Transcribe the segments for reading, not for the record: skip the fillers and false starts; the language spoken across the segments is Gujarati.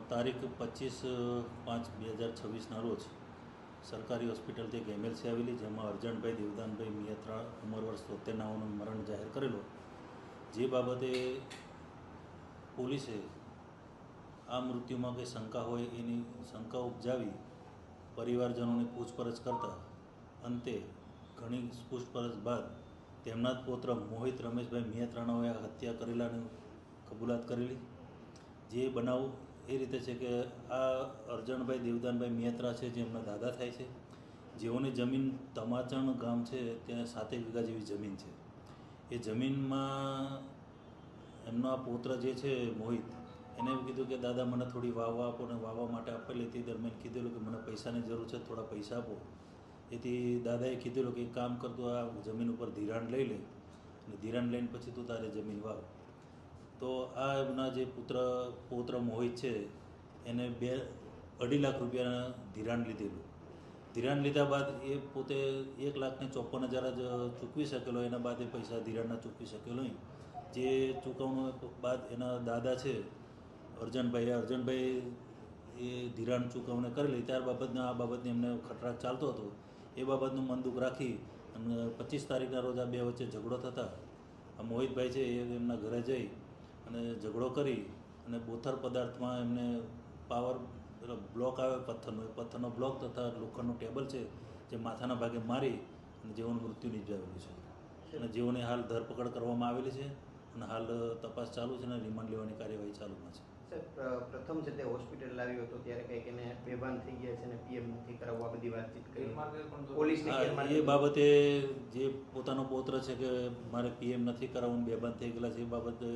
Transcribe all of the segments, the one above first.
તારીખ 25/5/2026ના રોજ સરકારી હોસ્પિટલથી એક એમએલસી આવેલી, જેમાં અરજણભાઈ દેવદાનભાઈ મિયાત્રા ઉંમર વર્ષ 73 મરણ જાહેર કરેલો. જે બાબતે પોલીસે આ મૃત્યુમાં કંઈ શંકા હોય એની શંકા ઉપજાવી પરિવારજનોની પૂછપરછ કરતા અંતે ઘણી પૂછપરછ બાદ તેમના જ પુત્ર મોહિત રમેશભાઈ મિયાત્રાણાઓએ હત્યા કરેલાની કબૂલાત કરેલી. જે બનાવ એ રીતે છે કે આ અરજણભાઈ દેવદાનભાઈ મિયાત્રા છે, જે એમના દાદા થાય છે, જેઓની જમીન તમાચણ ગામ છે, ત્યાં 7 વીઘા જેવી જમીન છે. એ જમીનમાં એમનો આ પુત્ર જે છે મોહિત, એને એવું કીધું કે દાદા મને થોડી વાવવા આપો, ને વાવવા માટે આપેલી. તે દરમિયાન કીધેલું કે મને પૈસાની જરૂર છે, થોડા પૈસા આપો. એથી દાદાએ કીધેલું કે એક કામ કરતું, આ જમીન ઉપર ધિરાણ લઈ લે, અને ધિરાણ લઈને પછી તું તારે જમીન વાવ. તો આ એમના જે પૌત્ર મોહિત છે, એને 2.5 લાખ રૂપિયા ધિરાણ લીધેલું. ધિરાણ લીધા બાદ એ પોતે 1,54,000 જ ચૂકવી શકેલો. એના બાદ એ પૈસા ધિરાણના ચૂકવી શકેલો નહીં. જે ચૂકવણું બાદ એના દાદા છે અરજણભાઈ એ ધિરાણ ચૂકવણી કરેલી. ત્યાર બાબતના આ બાબતની એમને ખટરાક ચાલતો હતો. એ બાબતનું મનદુખ રાખી અને 25 તારીખના રોજ આ બે વચ્ચે ઝઘડો થતા આ મોહિતભાઈ છે એ એમના ઘરે જઈ અને ઝઘડો કરી અને બોથર પદાર્થમાં એમને પાવર બ્લોક આવે પથ્થરનો, એ પથ્થરનો બ્લોક તથા લોખંડનું ટેબલ છે જે માથાના ભાગે મારી અને જેઓનું મૃત્યુ નિપજાવેલું છે. અને જેઓને હાલ ધરપકડ કરવામાં આવેલી છે અને હાલ તપાસ ચાલુ છે અને રિમાન્ડ લેવાની કાર્યવાહી ચાલુમાં છે. પ્રથમ છે તે હોસ્પિટલ લાવ્યો હતો ત્યારે કંઈક એને બેભાન થઈ ગયા છે અને પીએમ નથી કરાવવા બધી વાતચીત કરી પોલીસને. એ બાબતે જે પોતાનો પૌત્ર છે કે મારે પીએમ નથી કરાવવું, બેભાન થઈ ગયેલા છે, એ બાબતે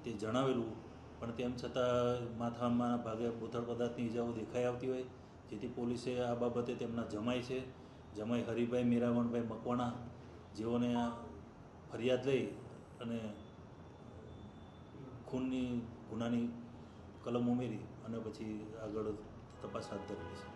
તે જણાવેલું. પણ તેમ છતાં માથામાં ભાગે બોથડ પદાર્થની ઈજાઓ દેખાઈ આવતી હોય, જેથી પોલીસે આ બાબતે તેમના જમાઈ છે, જમાઈ હરિભાઈ મીરાવણભાઈ મકવાણા, જેઓને ફરિયાદ લઈ અને ખૂનની ગુનાની કલમ ઉમેરી અને પછી આગળ તપાસ હાથ ધરેલી છે.